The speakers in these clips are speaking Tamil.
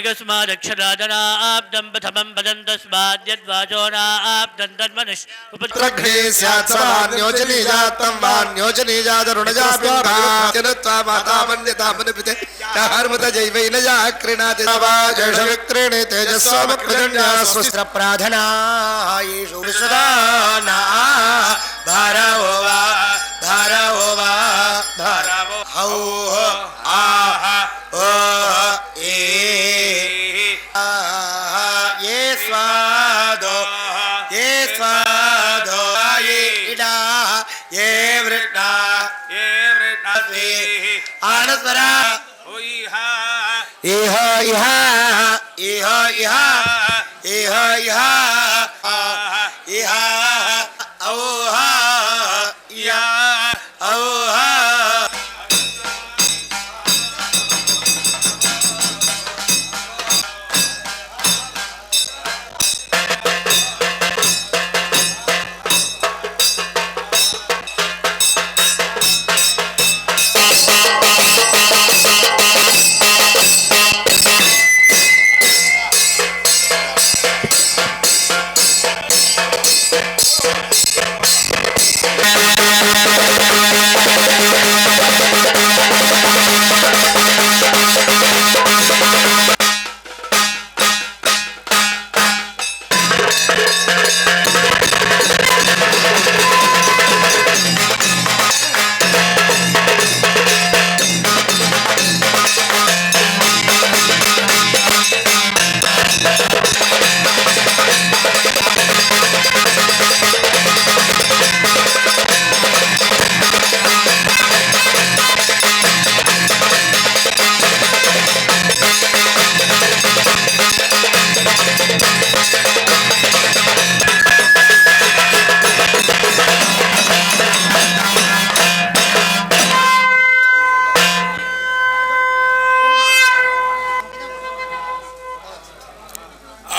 एकस्मादक्षराजनाब्दं प्रथमं वदन्तस्माद्यद्वाचोनाब्दं तन्मनुष्य उपत्रघ्ने स्यात् समान्योजनीजातं वान्योजनीजातरुणजापिङ्गाजनत्वा मातामन्यतामनुपिते हर्मुतजैवेन जाक्रीणाति वाजषविक्रीणे तेजस्वामप्रजन्या स्वस्त्रप्राधना येषु विश्वदाना भारवो वा भारवो वा भारवो हौ आह ओ ए ये स्वादो ये स्वादो ये इडा ये वृष्णा आनस्वरा इह इह इह इह इह इह इह औहा या औहा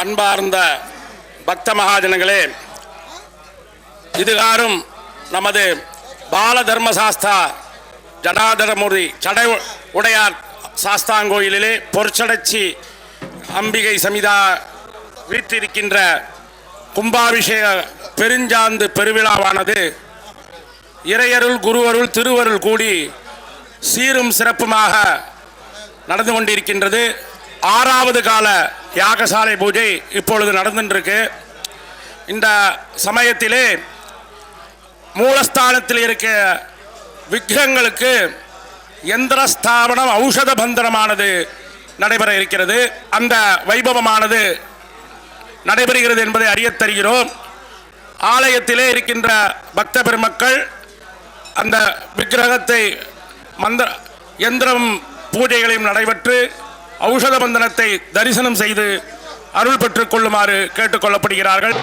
அன்பார்ந்த பக்த மகாஜனங்களே, இதுகாரும் நமது பால தர்மசாஸ்தா ஜடாதரமூர்த்தி சடை உடையார் சாஸ்தாங்கோயிலிலே பொற்சடச்சி அம்பிகை சமிதா வீற்றிருக்கின்ற கும்பாபிஷேக பெருஞ்சாந்து பெருவிழாவானது இறையருள் குருவருள் திருவருள் கூடி சீரும் சிறப்புமாக நடந்து கொண்டிருக்கின்றது. 6வது கால யாகசாலை பூஜை இப்பொழுது நடந்துருக்கு. இந்த சமயத்திலே மூலஸ்தானத்தில் இருக்க விக்கிரகங்களுக்கு யந்திரஸ்தாபனம் ஔஷத பந்தனமானது நடைபெற இருக்கிறது. அந்த வைபவமானது நடைபெறுகிறது என்பதை அறியத் தருகிறோம். ஆலயத்திலே இருக்கின்ற பக்த பெருமக்கள் அந்த விக்கிரகத்தை யந்திரம் பூஜைகளையும் நடைபெற்று ஔஷத பந்தனத்தை தரிசனம் செய்து அருள் பெற்றுக் கொள்ளுமாறு கேட்டுக்கொள்ளப்படுகிறார்கள்.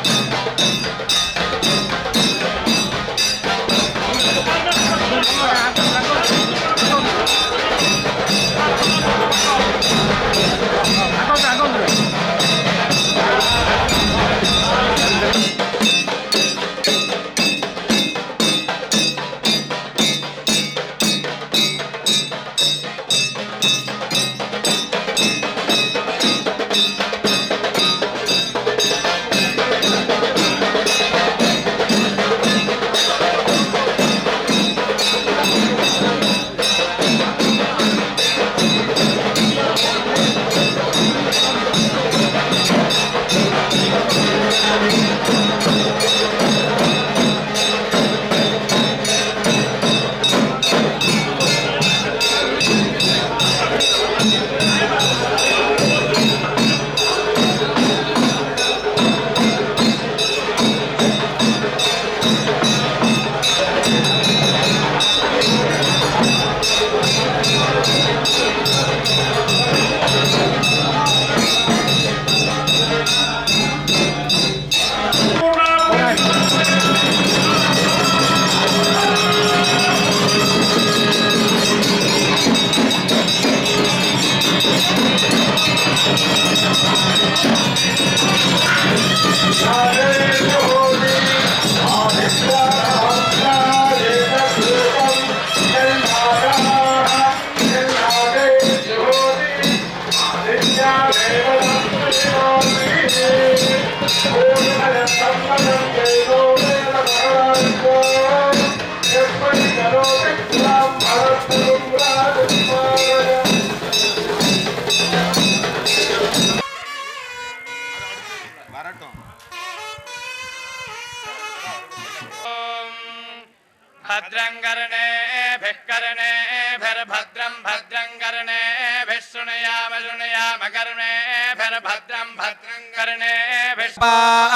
भद्रं कर्णेभिः शृणुयाम शृणुयाम कर्णेभिर्भद्रं भद्रं कर्णेभिः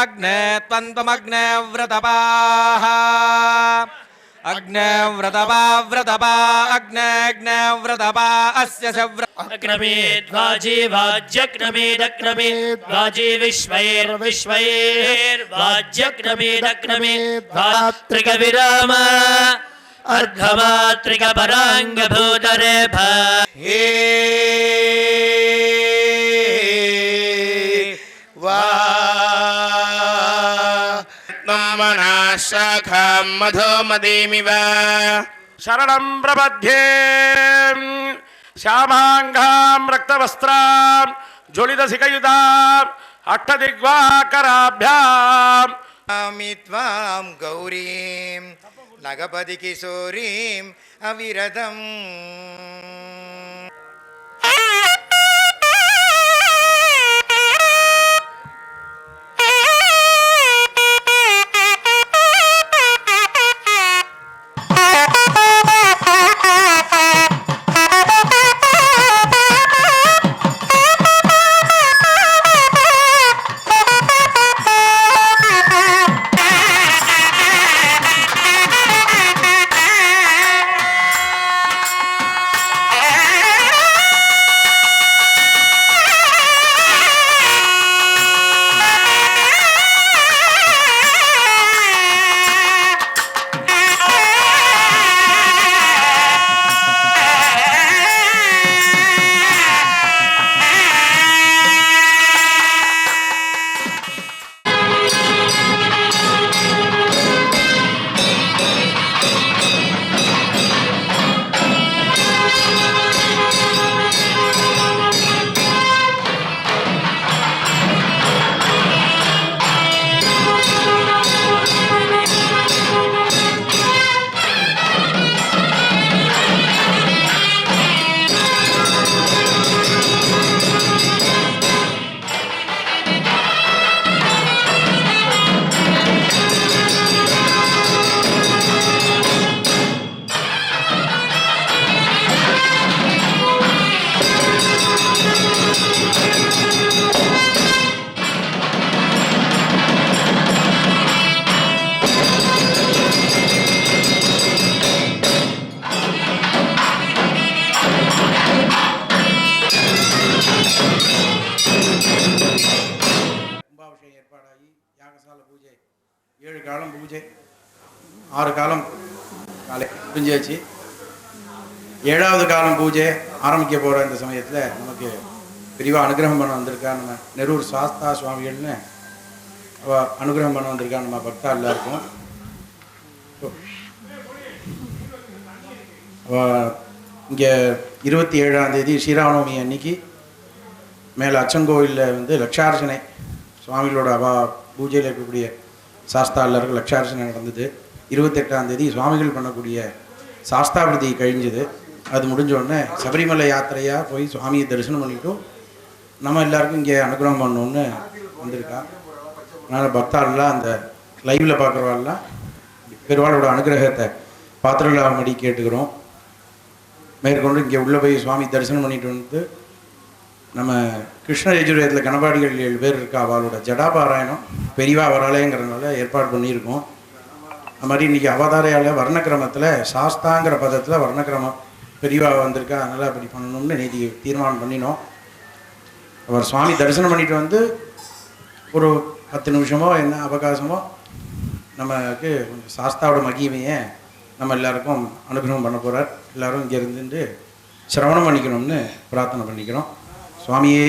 अग्ने त्वन्तमग्ने व्रतपाः अग्ने व्रतपा व्रतपा अग्ने व्रतपा अस्य च अग्रमेद्वाजी वाज्यग्रमेदग्रमेद्वाजी विश्वैर्विश्वैर्वाज्यग्रमेदग्रमेद्वात्रिकविराम अर्धमात्रिकपराङ्गभूतरे हे वा शाखां मधुमदीमिव शरणं प्रपद्ये श्यामाङ्गां रक्तवस्त्रां ज्वलितशिखयुताम् अष्टदिग्वाकराभ्याम् आमि त्वां गौरीं नगपति किशोरीं अविरतम् ஏழு காலம் பூஜை 6 காலம் காலை முடிஞ்சாச்சு. 7வது காலம் பூஜை ஆரம்பிக்க போகிற இந்த சமயத்தில் நமக்கு பெரியவா அனுகிரகம் பண்ண வந்திருக்கா. நம்ம நெரூர் சாஸ்தா சுவாமிகள்னு அனுகிரகம் பண்ண வந்திருக்கா நம்ம பக்தா எல்லாருக்கும். இங்கே 27ஆம் தேதி ஸ்ரீராமநவமி அன்னைக்கு மேலே அச்சங்கோவிலில் வந்து லட்சார்ச்சனை சுவாமிகளோட பூஜையில் இருக்கக்கூடிய சாஸ்தா எல்லாருக்கும் லட்சார்ச்சனை நடந்தது. 28ஆம் தேதி சுவாமிகள் பண்ணக்கூடிய சாஸ்தாபிரதி கழிஞ்சது. அது முடிஞ்சோடனே சபரிமலை யாத்திரையாக போய் சுவாமியை தரிசனம் பண்ணிவிட்டும் நம்ம எல்லாருக்கும் இங்கே அனுகிரகம் பண்ணணுன்னு வந்திருக்கா. அதனால் பக்தாரெலாம் அந்த லைவில் பார்க்குறவாள்லாம் பெருவாளோட அனுகிரகத்தை பாத்திரலாமடி கேட்டுக்கிறோம். மேற்கொண்டு இங்கே உள்ளே போய் சுவாமி தரிசனம் பண்ணிட்டு வந்து நம்ம கிருஷ்ண யஜுர்வேதத்தில் கணபாடிகள் 7 பேர் இருக்கா. அவளோட ஜடாபாராயணம் பெரியவா வராலேங்கிறதுனால ஏற்பாடு பண்ணியிருக்கோம். அது மாதிரி இன்றைக்கி அவதாரையால் வர்ணக்கிரமத்தில் சாஸ்தாங்கிற பதத்தில் வர்ணக்கிரமம் பெரியவா வந்திருக்கா. அதனால் அப்படி பண்ணணும்னு நேற்று தீர்மானம் பண்ணினோம். அவர் சுவாமி தரிசனம் பண்ணிட்டு வந்து ஒரு 10 நிமிஷமோ என்ன அவகாசமோ நமக்கு சாஸ்தாவோட மகிமையை நம்ம எல்லாருக்கும் அனுகிரகம் பண்ண போகிறார். எல்லோரும் இங்கே இருந்துட்டு சிரவணம் பண்ணிக்கணும்னு பிரார்த்தனை பண்ணிக்கிறோம். சுவாமியே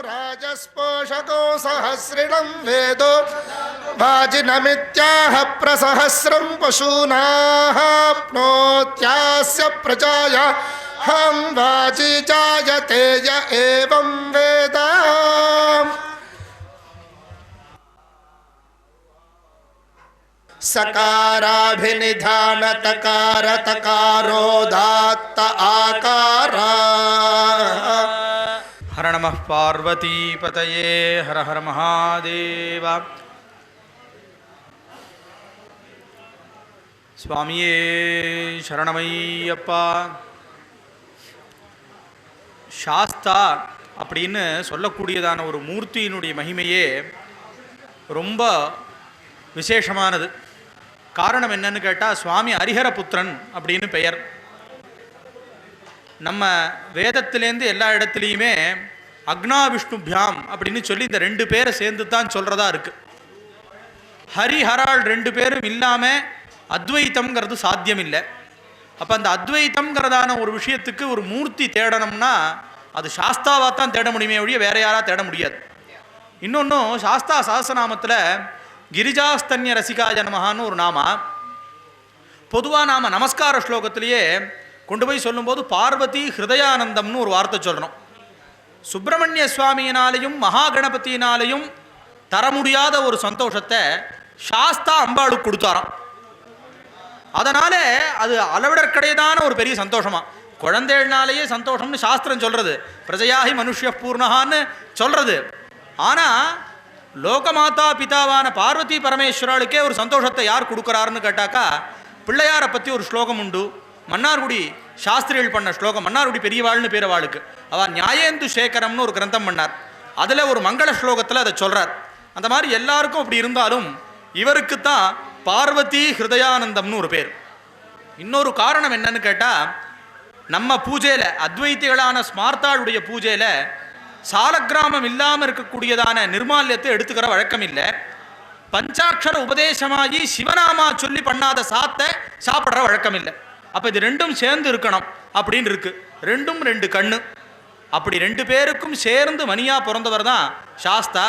राजस्पोषको सहस्रिणं वेदो वाजिनमित्याह प्रसहस्रं पशूनाप्नोत्यास्य प्रजाया हम वाजि जायते य एवं वेद सकाराभिनिधान तकार तकारोदात्त आकारा। हर नमः पार्वतीपतये हर हर महादेव। स्वामिये शरणमय्यप्पा। சாஸ்தா அப்படின்னு சொல்லக்கூடியதான ஒரு மூர்த்தியினுடைய மகிமையே ரொம்ப விசேஷமானது. காரணம் என்னன்னு கேட்டால், சுவாமி ஹரிஹரபுத்திரன் அப்படின்னு பெயர். நம்ம வேதத்திலேருந்து எல்லா இடத்துலையுமே அக்னா விஷ்ணுபியாம் அப்படின்னு சொல்லி இந்த ரெண்டு பேரை சேர்ந்து தான் சொல்கிறதா இருக்குது. ஹரிஹரால் ரெண்டு பேரும் இல்லாமல் அத்வைத்தம்ங்கிறது சாத்தியம் இல்லை. அப்போ அந்த அத்வைத்தம்ங்கிறதான ஒரு விஷயத்துக்கு ஒரு மூர்த்தி தேடணும்னா அது சாஸ்தாவாக தான் தேட முடியுமே ஒழிய வேற யாராக தேட முடியாது. இன்னொன்றும் சாஸ்தா சஹஸ்ரநாமத்தில் கிரிஜாஸ்தன்ய ரசிகாய நமஹான்னு ஒரு நாமா. பொதுவாக நாம் நமஸ்கார ஸ்லோகத்திலேயே கொண்டு போய் சொல்லும்போது பார்வதி ஹிருதயானந்தம்னு ஒரு வார்த்தை சொல்லணும். சுப்பிரமணிய சுவாமியினாலையும் மகாகணபதியினாலையும் தர முடியாத ஒரு சந்தோஷத்தை சாஸ்தா அம்பாளுக்கு கொடுத்தாராம். அதனால் அது அளவிடற்கடையதான ஒரு பெரிய சந்தோஷமா. குழந்தைகள்னாலேயே சந்தோஷம்னு சாஸ்திரம் சொல்கிறது, பிரஜையாகி மனுஷ்ய பூர்ணகான்னு சொல்கிறது. ஆனால் லோகமாதா பிதாவான பார்வதி பரமேஸ்வராளுக்கே ஒரு சந்தோஷத்தை யார் கொடுக்குறாருன்னு கேட்டாக்கா, பிள்ளையாரை பற்றி ஒரு ஸ்லோகம் உண்டு. மன்னார்குடி சாஸ்திரிகள் பண்ண ஸ்லோகம். மன்னார்குடி பெரியவாள்னு பேரவாளுக்கு அவள் நியாயேந்து சேகரம்னு ஒரு கிரந்தம் பண்ணார். அதில் ஒரு மங்கள ஸ்லோகத்தில் அதை சொல்கிறார். அந்த மாதிரி எல்லாருக்கும் அப்படி இருந்தாலும் இவருக்கு தான் பார்வதி ஹிருதயானந்தம்னு ஒரு பேர். இன்னொரு காரணம் என்னன்னு கேட்டால், நம்ம பூஜையில் அத்வைத்திகளான ஸ்மார்த்தாளுடைய பூஜையில் சாலக்கிராமம் இல்லாமல் இருக்கக்கூடியதான நிர்மால்யத்தை எடுத்துக்கிற வழக்கம் இல்லை. பஞ்சாட்சர உபதேசமாகி சிவநாமா சொல்லி பண்ணாத சாத்தை சாப்பிட்ற வழக்கம் இல்லை. அப்போ இது ரெண்டும் சேர்ந்து இருக்கணும் அப்படின்னு இருக்கு. ரெண்டும் ரெண்டு கண்ணு. அப்படி ரெண்டு பேருக்கும் சேர்ந்து மணியாக பிறந்தவர் தான் சாஸ்தா.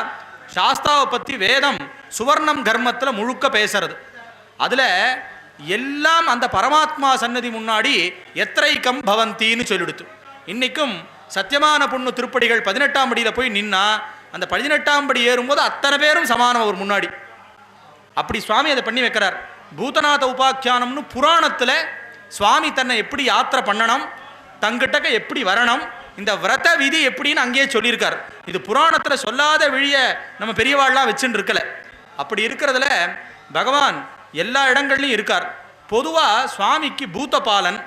சாஸ்தாவை பற்றி வேதம் சுவர்ணம் கர்மத்தில் முழுக்க பேசுறது. அதில் எல்லாம் அந்த பரமாத்மா சன்னதி முன்னாடி எத்திரைக்கம் பவந்தின்னு சொல்லிடுத்து. இன்றைக்கும் சத்தியமான பொண்ணு திருப்படிகள் 18ஆம் படியில் போய் நின்னா அந்த 18ஆம் படி ஏறும்போது அத்தனை பேரும் சமானம் அவர் முன்னாடி. அப்படி சுவாமி அதை பண்ணி வைக்கிறார். பூதநாத உபாக்கியானம்னு புராணத்தில் சுவாமி தன்னை எப்படி யாத்திரை பண்ணணும், தங்கிட்டக்க எப்படி வரணும், இந்த விரத விதி எப்படின்னு அங்கேயே சொல்லியிருக்கார். இது புராணத்தில் சொல்லாத விழிய நம்ம பெரியவாள்லாம் வச்சுன்னு இருக்கலை. அப்படி இருக்கிறதுல பகவான் எல்லா இடங்கள்லையும் இருக்கார். பொதுவாக சுவாமிக்கு பூதபாலன்,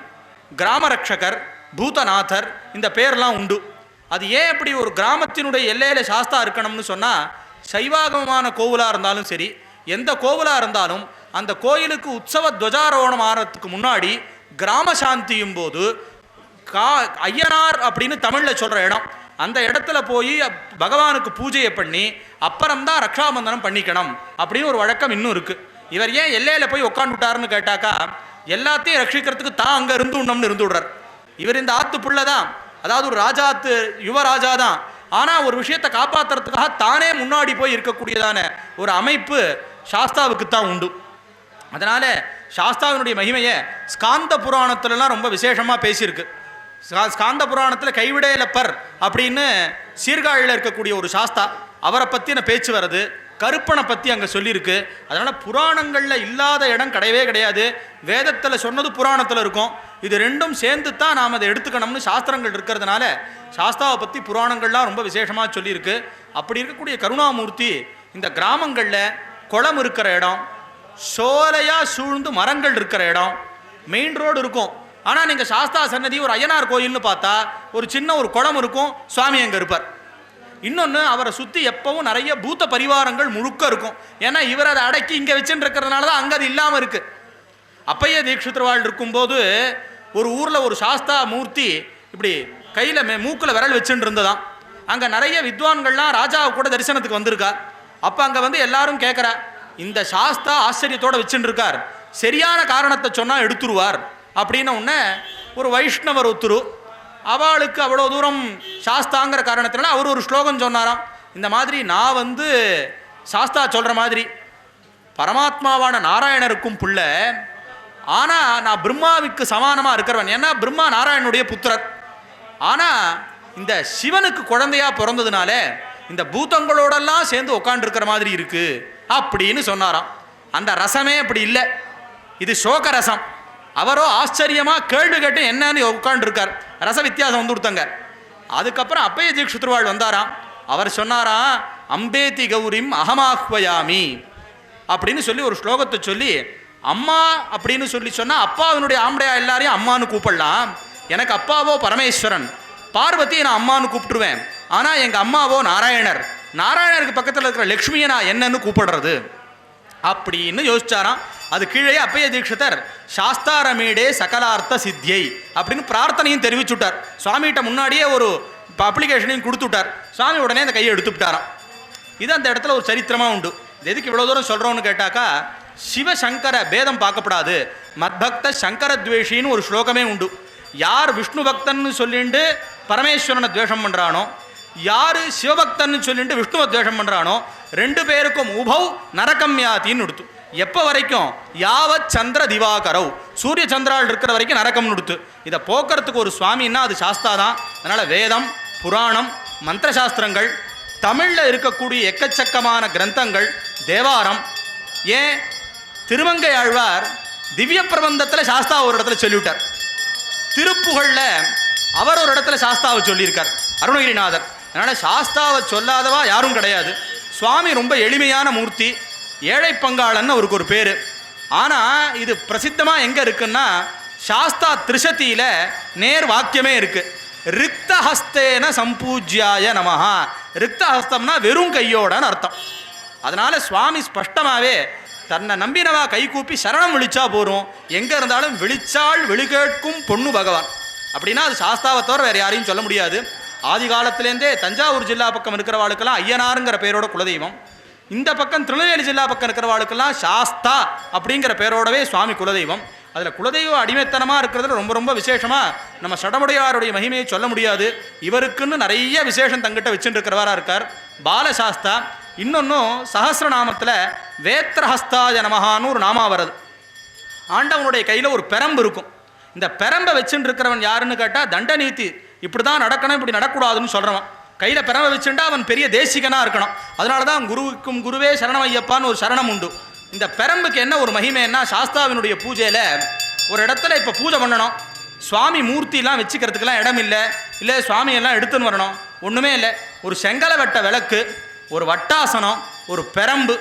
கிராமரக்ஷகர், பூதநாதர் இந்த பேர்லாம் உண்டு. அது ஏன் இப்படி ஒரு கிராமத்தினுடைய எல்லையில் சாஸ்தா இருக்கணும்னு சொன்னால், சைவாகமமான கோவிலாக இருந்தாலும் சரி, எந்த கோவிலாக இருந்தாலும் அந்த கோயிலுக்கு உற்சவ துவஜாரோகணம் ஆகிறதுக்கு முன்னாடி கிராம சாந்தியும் போது ஐயனார் அப்படின்னு தமிழில் சொல்கிற இடம், அந்த இடத்துல போய் பகவானுக்கு பூஜையை பண்ணி அப்புறம்தான் ரக்ஷாபந்தனம் பண்ணிக்கணும் அப்படின்னு ஒரு வழக்கம் இன்னும் இருக்குது. இவர் ஏன் எல்லையில் போய் உட்காந்துட்டாருன்னு கேட்டாக்கா, எல்லாத்தையும் ரட்சிக்கிறதுக்கு தான் அங்கே இருந்து உண்ணம்னு இருந்து விடுறார். இவர் இந்த ஆத்து புள்ள தான், அதாவது ஒரு ராஜாத்து யுவராஜா தான். ஆனால் ஒரு விஷயத்தை காப்பாற்றுறதுக்காக தானே முன்னாடி போய் இருக்கக்கூடியதான ஒரு அமைப்பு சாஸ்தாவுக்கு தான் உண்டு. அதனால் சாஸ்தாவினுடைய மகிமையை ஸ்காந்த புராணத்துலலாம் ரொம்ப விசேஷமாக பேசியிருக்கு. ஸ்காந்த புராணத்தில் கைவிடேலப்பர் அப்படின்னு சீர்காழியில் இருக்கக்கூடிய ஒரு சாஸ்தா, அவரை பற்றின பேச்சு வருது. கருப்பனை பற்றி அங்கே சொல்லியிருக்கு. அதனால் புராணங்களில் இல்லாத இடம் கிடையவே கிடையாது. வேதத்தில் சொன்னது புராணத்தில் இருக்கும். இது ரெண்டும் சேர்ந்து தான் நாம் அதை எடுத்துக்கணும்னு சாஸ்திரங்கள் இருக்கிறதுனால சாஸ்தாவை பற்றி புராணங்கள்லாம் ரொம்ப விசேஷமாக சொல்லியிருக்கு. அப்படி இருக்கக்கூடிய கருணாமூர்த்தி இந்த கிராமங்களில் குளம் இருக்கிற இடம், சோலையாக சூழ்ந்து மரங்கள் இருக்கிற இடம், மெயின் ரோடு இருக்கும். ஆனால் நீங்கள் சாஸ்தா சன்னதி ஒரு ஐயனார் கோயில்னு பார்த்தா ஒரு சின்ன ஒரு குளம் இருக்கும், சுவாமி அங்கே இருப்பார். இன்னொன்று, அவரை சுற்றி எப்பவும் நிறைய பூத்த பரிவாரங்கள் முழுக்க இருக்கும். ஏன்னா இவர் அதை அடக்கி இங்கே வச்சுட்டு இருக்கிறதுனால தான் அங்கே அது இல்லாமல் இருக்குது. அப்பைய தீட்சிதர்வாள் இருக்கும்போது ஒரு ஊரில் ஒரு சாஸ்தா மூர்த்தி இப்படி கையில் மூக்கில் விரல் வச்சுட்டு இருந்ததான். அங்கே நிறைய வித்வான்கள்லாம் ராஜாவை கூட தரிசனத்துக்கு வந்திருக்கா. அப்போ அங்கே வந்து எல்லாரும் கேட்குறா, இந்த சாஸ்தா ஆச்சரியத்தோடு வச்சுட்டு இருக்கார், சரியான காரணத்தை சொன்னால் எடுத்துருவார் அப்படின்னு உடனே ஒரு வைஷ்ணவர் ஒத்துரு, அவளுக்கு அவ்வளோ தூரம் சாஸ்தாங்கிற காரணத்தினால அவர் ஒரு ஸ்லோகம் சொன்னாராம். இந்த மாதிரி நான் வந்து சாஸ்தா சொல்கிற மாதிரி பரமாத்மாவான நாராயணருக்கும் புள்ள, ஆனால் நான் பிரம்மாவுக்கு சமானமாக இருக்கிறவன். ஏன்னா பிரம்மா நாராயணனுடைய புத்திரர். ஆனால் இந்த சிவனுக்கு குழந்தையாக பிறந்ததுனால இந்த பூதங்களோடெல்லாம் சேர்ந்து உட்காண்டிருக்கிற மாதிரி இருக்குது அப்படின்னு சொன்னாராம். அந்த ரசமே அப்படி இல்லை, இது சோக ரசம். அவரோ ஆச்சரியமாக கேள்வி கேட்டு என்னன்னு உட்காண்டிருக்கார். ரச வித்தியாசம் வந்து கொடுத்தாங்க. அதுக்கப்புறம் அப்பைய தீட்சிதர்வாள் வந்தாராம். அவர் சொன்னாராம், அம்பேதி கௌரிம் அகமாஹ்வயாமி அப்படின்னு சொல்லி ஒரு ஸ்லோகத்தை சொல்லி, அம்மா அப்படின்னு சொல்லி சொன்னால் அப்பாவினுடைய ஆம்படையா எல்லாரையும் அம்மானு கூப்பிடலாம். எனக்கு அப்பாவோ பரமேஸ்வரன், பார்வதியை நான் அம்மானு கூப்பிட்டுருவேன். ஆனால் எங்கள் அம்மாவோ நாராயணர், நாராயணருக்கு பக்கத்தில் இருக்கிற லக்ஷ்மியை நான் என்னன்னு கூப்பிடுறது அப்படின்னு யோசிச்சாராம். அது கீழே அப்பைய தீட்சிதர் சாஸ்தாரமீடே சகலார்த்த சித்தியை அப்படின்னு பிரார்த்தனையும் தெரிவிச்சுட்டார். சுவாமிகிட்ட முன்னாடியே ஒரு அப்ளிகேஷனையும் கொடுத்துட்டார். சுவாமி உடனே அந்த கையை எடுத்துவிட்டாராம். இது அந்த இடத்துல ஒரு சரித்திரமாக உண்டு. இது எதுக்கு இவ்வளோ தூரம் சொல்கிறோன்னு கேட்டாக்கா, சிவசங்கர பேதம் பார்க்கப்படாது. மத்பக்த சங்கரத்வேஷின்னு ஒரு ஸ்லோகமே உண்டு. யார் விஷ்ணு பக்தன்னு சொல்லிட்டு பரமேஸ்வரனை துவேஷம் பண்ணுறானோ, யார் சிவபக்தன்னு சொல்லிட்டு விஷ்ணுவை துவேஷம் பண்ணுறானோ, ரெண்டு பேருக்கும் உபவ் நரகம்யாத்தின்னு கொடுத்து. எப்போ வரைக்கும்? யாவத் சந்திர திவாகரவ், சூரிய சந்திரால் இருக்கிற வரைக்கும் நரகம்னு கொடுத்து. இதை போக்குறதுக்கு ஒரு சுவாமின்னா அது சாஸ்தா தான். அதனால் வேதம், புராணம், மந்திர சாஸ்திரங்கள், தமிழில் இருக்கக்கூடிய எக்கச்சக்கமான கிரந்தங்கள், தேவாரம், ஏன் திருமங்கை ஆழ்வார் திவ்ய பிரபந்தத்தில் சாஸ்தா ஒரு இடத்துல சொல்லிவிட்டார். திருப்புகழில் அவர் ஒரு இடத்துல சாஸ்தாவை சொல்லியிருக்கார், அருணகிரிநாதர். அதனால் சாஸ்தாவை சொல்லாதவா யாரும் கிடையாது. சுவாமி ரொம்ப எளிமையான மூர்த்தி, ஏழை பங்காளன்னு அவருக்கு ஒரு பேர். ஆனால் இது பிரசித்தமாக எங்கே இருக்குன்னா, சாஸ்தா திரிசதியில் நேர் வாக்கியமே இருக்குது. ரிக்தஹஸ்தேன சம்பூஜ்யாய நமஹா. ரிக்தஹஸ்தம்னா வெறும் கையோடன்னு அர்த்தம். அதனால் சுவாமி ஸ்பஷ்டமாகவே தன்னை நம்பினவா கை கூப்பி சரணம் விழிச்சா போகிறோம். எங்கே இருந்தாலும் விழிச்சாள் விழிகேட்கும் பொண்ணு பகவான் அப்படின்னா அது சாஸ்தாவை தவிர வேறு யாரையும் சொல்ல முடியாது. ஆதி காலத்திலேருந்தே தஞ்சாவூர் ஜில்லா பக்கம் இருக்கிறவாளுக்கெல்லாம் ஐயனாருங்கிற பேரோட குலதெய்வம். இந்த பக்கம் திருநெல்வேலி ஜில்லா பக்கம் இருக்கிறவாளுக்கெல்லாம் சாஸ்தா அப்படிங்கிற பேரோடவே சுவாமி குலதெய்வம். அதில் குலதெய்வ அடிமைத்தனமாக இருக்கிறதுல ரொம்ப ரொம்ப விசேஷமாக நம்ம சடமுடையாருடைய மகிமையை சொல்ல முடியாது. இவருக்குன்னு நிறைய விசேஷம் தங்கிட்ட வச்சுட்டு இருக்கிறவராக இருக்கார் பாலசாஸ்தா. இன்னொன்றும் சஹஸ்ரநாமத்தில் வேத்ரஹஸ்தாய நமஹான்னு ஒரு நாமா வருது. ஆண்டவனுடைய கையில் ஒரு பெரம்பு இருக்கும். இந்த பெரம்பை வச்சுட்டு இருக்கிறவன் யாருன்னு கேட்டால் தண்டநீதி, இப்படி தான் நடக்கணும், இப்படி நடக்கூடாதுன்னு சொல்கிறவன். கையில் பெரம்பை வச்சுட்டா அவன் பெரிய தேசிகனாக இருக்கணும். அதனால தான் குருவுக்கும் குருவே சரணம் ஐயப்பான்னு ஒரு சரணம் உண்டு. இந்த பெரம்புக்கு என்ன ஒரு மகிமைன்னா, சாஸ்தாவினுடைய பூஜையில் ஒரு இடத்துல இப்போ பூஜை பண்ணணும், சுவாமி மூர்த்திலாம் வச்சுக்கிறதுக்கெல்லாம் இடம் இல்லை, இல்லை சுவாமியெல்லாம் எடுத்துன்னு வரணும், ஒன்றுமே இல்லை. ஒரு செங்கலை வெட்ட விளக்கு, ஒரு வட்டாசனம், ஒரு பெரம்பு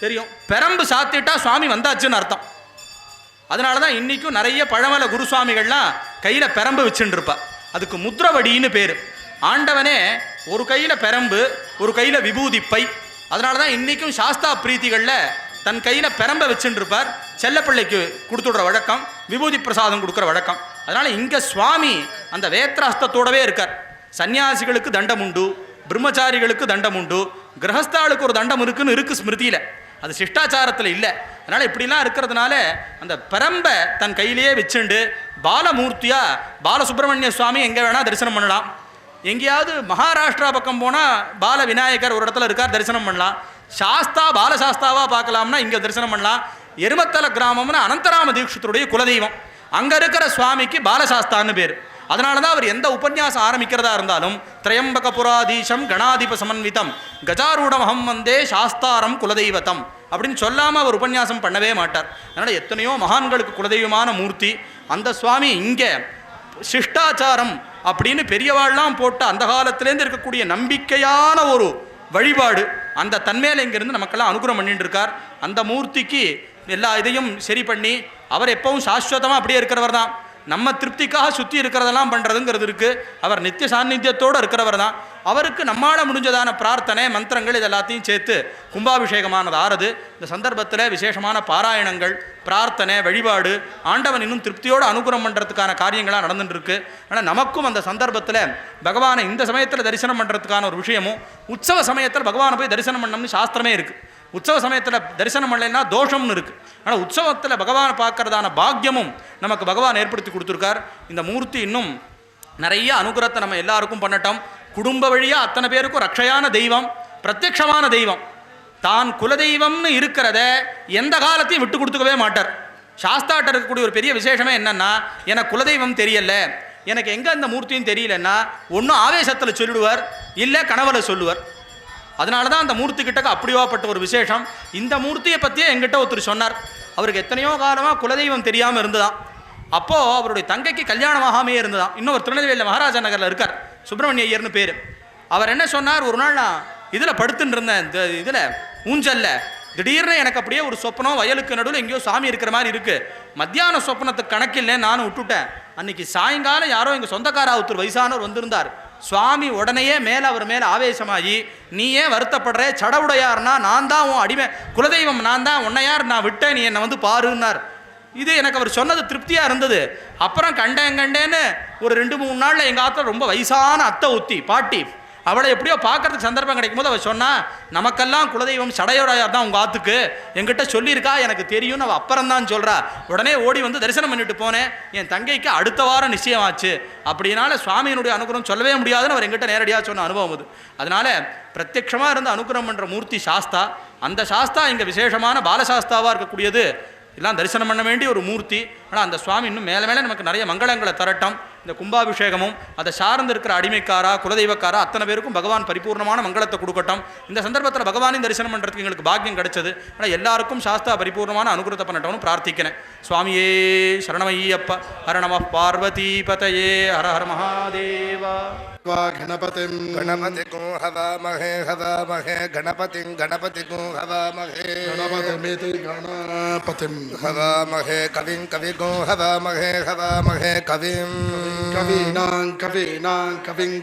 தெரியும். பெரம்பு சாத்திட்டா சுவாமி வந்தாச்சுன்னு அர்த்தம். அதனால தான் இன்றைக்கும் நிறைய பழமலை குருசுவாமிகள்லாம் கையில் பெரம்பு வச்சுட்டு இருப்பா. அதுக்கு முத்ரவடின்னு பேர். ஆண்டவனே ஒரு கையில் பெரம்பு, ஒரு கையில் விபூதிப்பை. அதனால தான் இன்றைக்கும் சாஸ்தா பிரீத்திகளில் தன் கையில் பெரம்பை வச்சுட்டு இருப்பார். செல்லப்பிள்ளைக்கு கொடுத்துடுற வழக்கம், விபூதி பிரசாதம் கொடுக்குற வழக்கம். அதனால் இங்கே சுவாமி அந்த வேத்ராஸ்தத்தோடவே இருக்கார். சன்னியாசிகளுக்கு தண்டம் உண்டு, பிரம்மச்சாரிகளுக்கு தண்டம் உண்டு, கிரகஸ்தாளுக்கு ஒரு தண்டம் இருக்குன்னு இருக்குது ஸ்மிருதியில். அது சிஷ்டாச்சாரத்தில் இல்லை. அதனால் இப்படிலாம் இருக்கிறதுனால அந்த பெரம்பை தன் கையிலேயே வச்சுண்டு பாலமூர்த்தியாக பாலசுப்ரமணிய சுவாமி எங்கே வேணால் தரிசனம் பண்ணலாம். எங்கேயாவது மகாராஷ்டிரா பக்கம் போனால் பால விநாயகர் ஒரு இடத்துல இருக்கார், தரிசனம் பண்ணலாம். சாஸ்தா பாலசாஸ்தாவாக பார்க்கலாம்னா இங்கே தரிசனம் பண்ணலாம். எருமத்தல கிராமம்னு அனந்தராம தீட்சிதருடைய குலதெய்வம். அங்கே இருக்கிற சுவாமிக்கு பாலசாஸ்தான்னு பேர். அதனால தான் அவர் எந்த உபன்யாசம் ஆரம்பிக்கிறதா இருந்தாலும் திரையம்பக புராதீசம் கணாதிப சமன்விதம் கஜாரூடமஹம் வந்தே சாஸ்தாரம் குலதெய்வத்தம் அப்படின்னு சொல்லாமல் அவர் உபன்யாசம் பண்ணவே மாட்டார். அதனால் எத்தனையோ மகான்களுக்கு குலதெய்வமான மூர்த்தி அந்த சுவாமி. இங்கே சிஷ்டாச்சாரம் அப்படின்னு பெரியவாள்லாம் போட்டு அந்த காலத்திலேருந்து இருக்கக்கூடிய நம்பிக்கையான ஒரு வழிபாடு, அந்த தன்மையில் இங்கேருந்து நமக்கெல்லாம் அனுகிரகம் பண்ணிட்டு இருக்கார். அந்த மூர்த்திக்கு எல்லா இதையும் சரி பண்ணி அவர் எப்பவும் சாஸ்வதமாக அப்படியே இருக்கிறவர் தான். நம்ம திருப்திக்காக சுற்றி இருக்கிறதெல்லாம் பண்ணுறதுங்கிறது இருக்குது. அவர் நித்திய சாநித்தியத்தோடு இருக்கிறவர் தான். அவருக்கு நம்மால் முடிஞ்சதான பிரார்த்தனை மந்திரங்கள் இதெல்லாத்தையும் சேர்த்து கும்பாபிஷேகமானது ஆறுது. இந்த சந்தர்ப்பத்தில் விசேஷமான பாராயணங்கள், பிரார்த்தனை, வழிபாடு, ஆண்டவன் இன்னும் திருப்தியோடு அனுகிரகம் பண்ணுறதுக்கான காரியங்களாக நடந்துட்டுருக்கு. ஆனால் நமக்கும் அந்த சந்தர்ப்பத்தில் பகவானை இந்த சமயத்தில் தரிசனம் பண்ணுறதுக்கான ஒரு விஷயமும், உற்சவ சமயத்தில் பகவானை போய் தரிசனம் பண்ணணும்னு சாஸ்திரமே இருக்குது. உற்சவ சமயத்தில் தரிசனம் பண்ணலைன்னா தோஷம்னு இருக்குது. ஆனால் உற்சவத்தில் பகவானை பார்க்கறதான பாக்கியமும் நமக்கு பகவான் ஏற்படுத்தி கொடுத்துருக்கார். இந்த மூர்த்தி இன்னும் நிறைய அனுகிரகத்தை நம்ம எல்லாருக்கும் பண்ணட்டும். குடும்ப வழியாக அத்தனை பேருக்கும் ரட்சையான தெய்வம், பிரத்யக்ஷமான தெய்வம். தான் குலதெய்வம்னு இருக்கிறத எந்த காலத்தையும் விட்டு கொடுத்துக்கவே மாட்டார். சாஸ்தாட்ட இருக்கக்கூடிய ஒரு பெரிய விசேஷமே என்னென்னா, எனக்கு குலதெய்வம் தெரியல, எனக்கு எங்கே இந்த மூர்த்தியும் தெரியலன்னா ஒன்றும் ஆவேசத்தில் சொல்லிடுவார், இல்லை கனவுல சொல்லுவார். அதனால தான் அந்த மூர்த்தி கிட்டக்க அப்படியோப்பட்ட ஒரு விசேஷம். இந்த மூர்த்தியை பற்றியே எங்கிட்ட ஒருத்தர் சொன்னார். அவருக்கு எத்தனையோ காலமாக குலதெய்வம் தெரியாமல் இருந்ததான். அப்போது அவருடைய தங்கைக்கு கல்யாணமாகாமே இருந்ததான். இன்னும் ஒரு திருநெல்வேலியில் மகாராஜா நகரில் இருக்கார், சுப்பிரமணிய ஐயர்னு பேர். அவர் என்ன சொன்னார், ஒரு நாள் நான் இதில் படுத்துன்னு இருந்தேன், இந்த இதில் ஊஞ்சல்ல, திடீர்னு எனக்கு அப்படியே ஒரு சொப்பனம், வயலுக்கு நடுவில் எங்கேயோ சாமி இருக்கிற மாதிரி இருக்குது. மத்தியான சொப்பனத்துக்கு கணக்கில்லை, நானும் விட்டுட்டேன். அன்றைக்கி சாயங்காலம் யாரோ எங்கள் சொந்தக்காரா ஒருத்தர் வயசானவர் வந்திருந்தார். சுவாமி உடனேயே மேலே அவர் மேலே ஆவேசமாகி, நீ ஏன் வருத்தப்படுற, சடவுடையார்னா நான் தான் உன் அடிமை, குலதெய்வம் நான் தான், உன்னையார் நான் விட்டேன், நீ என்னை வந்து பாருன்னார். இது எனக்கு அவர் சொன்னது திருப்தியாக இருந்தது. அப்புறம் கண்டேன்னு ஒரு 2-3 நாளில் எங்கள் ஆத்துல ரொம்ப வயசான அத்தை ஒத்தி பாட்டி, அவளை எப்படியோ பார்க்கறதுக்கு சந்தர்ப்பம் கிடைக்கும் போது அவள் சொன்னா, நமக்கெல்லாம் குலதெய்வம் சடையோடையார் தான் உங்கள் ஆத்துக்கு, என்கிட்ட சொல்லியிருக்கா, எனக்கு தெரியும்னு அவள் அப்புறம் தான் சொல்கிறா. உடனே ஓடி வந்து தரிசனம் பண்ணிட்டு போனேன். என் தங்கைக்கு அடுத்த வாரம் நிச்சயமாச்சு. அப்படின்னால சுவாமியினுடைய அனுகிரகம் சொல்லவே முடியாதுன்னு அவர் எங்கிட்ட நேரடியாக சொன்ன அனுபவம் அது. அதனால பிரத்யட்சமாக இருந்து அனுகிரகம் பண்ணுற மூர்த்தி சாஸ்தா. அந்த சாஸ்தா இங்கே விசேஷமான பாலசாஸ்தாவாக இருக்கக்கூடியது. எல்லாம் தரிசனம் பண்ண வேண்டிய ஒரு மூர்த்தி. ஆனால் அந்த சுவாமி இன்னும் மேலே மேலே நமக்கு நிறைய மங்களங்களை தரட்டும். இந்த கும்பாபிஷேகமும் அதை சார்ந்து இருக்கிற அடிமைக்காரா குலதெய்வக்காரா அத்தனை பேருக்கும் பகவான் பரிபூர்ணமான மங்களத்தை கொடுக்கட்டும். இந்த சந்தர்ப்பத்தில் பகவானின் தரிசனம் பண்ணுறதுக்கு எங்களுக்கு பாக்கியம் கிடைச்சது. ஆனால் எல்லாருக்கும் சாஸ்தா பரிபூர்ணமான அனுகிரகத்தை பண்ணட்டும்னு பிரார்த்திக்கிறேன். சுவாமியே சரணமையப்ப. ஹர நம பார்வதி பதயே. ஹர ஹர மகாதேவா. गणपतिं गणपतिं हवामहे हवामहे गणपतिं गणपतिं हवामहे गणपतिमिति गणपतिं हवामहे कविं कविगुं हवामहे हवामहे कविं कवीनां कविं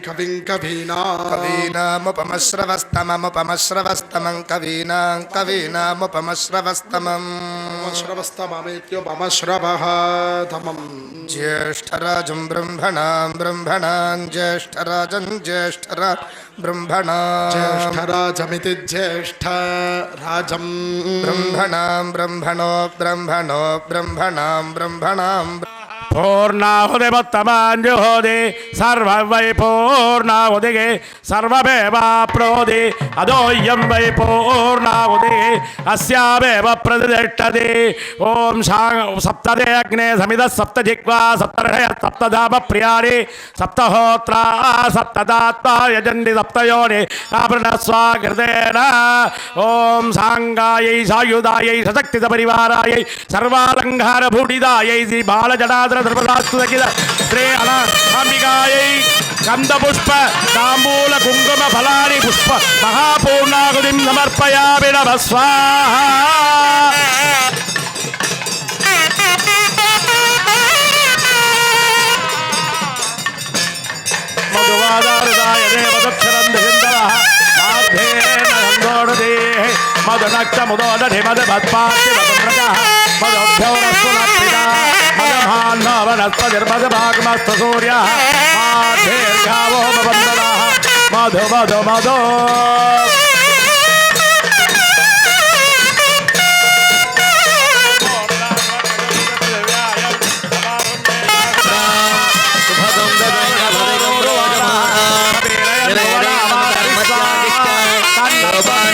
कवीनामुपमश्रवस्तमं कवीनामुपमश्रवस्तमम् श्रवस्तममित्युपमश्रवः तमं ज्येष्ठराजं ब्रह्मणां ज्येष्ठराजं ज्येष्ठराजमिति ज्येष्ठराजं ब्रह्मणां पूर्णाहुतिमुत्तमाञ्जुहोति सर्वं वै पूर्णाहुतिः सर्वमेवाप्नोति अदोऽयं वै पूर्णाहुतिः अस्यामेव प्रतिष्ठति. ॐ सप्तदे अग्ने समिदः सप्तजिह्वा सप्तर्षयः सप्तधामप्रियाणि सप्तहोत्रा सप्तदात्मा यजन्ति सप्तयोनि आपृणस्वाकृतेन. ॐ साङ्गायै सायुधायै सशक्तिसपरिवारायै सर्वालङ्कारभूषितायै श्री बालजटाधर श्री अनामिकायै गन्धपुष्प ताम्बूल कुङ्कुम फलानि पुष्प महापूर्णाहुतिं समर्पयामि. नमः स्वाहा. मधुवादारदाय देवदक्षरं हिन्दवः माध्येन गन्धोदधेः मधुनक्तमुदोदधि मधुमत्पार्थिवसम्रजः मधुभ्यो नस्वनप्रिया मधुमान्नवनस्पतिर्मधुभागमस्तु सूर्यः माध्येर्घावो बन्धनः मधु मधु मधु.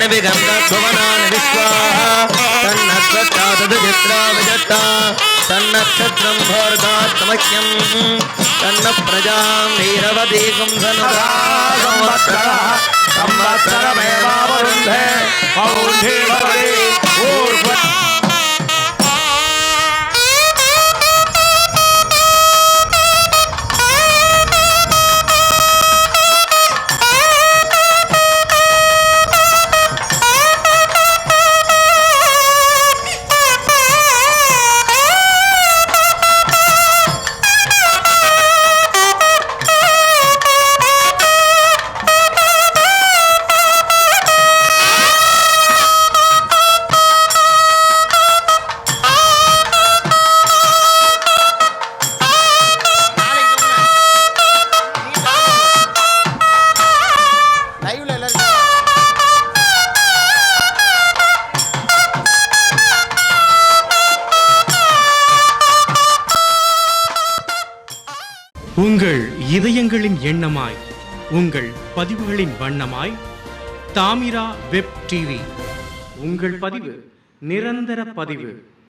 विगन्धभुवनानि विश्वाः तन्नस्वच्छादधि सहस्राविजट्टा तन्नक्षत्रं भोर्गात्मक्यं तन्न प्रजां वीरवतीकं संवत्सरमेवावरुन्धे पौर्णे भवति ऊर्ध्व உங்கள் இதயங்களின் எண்ணமாய், உங்கள் பதிவுகளின் வண்ணமாய் தாமிரா வெப் டிவி. உங்கள் பதிவு நிரந்தர பதிவு.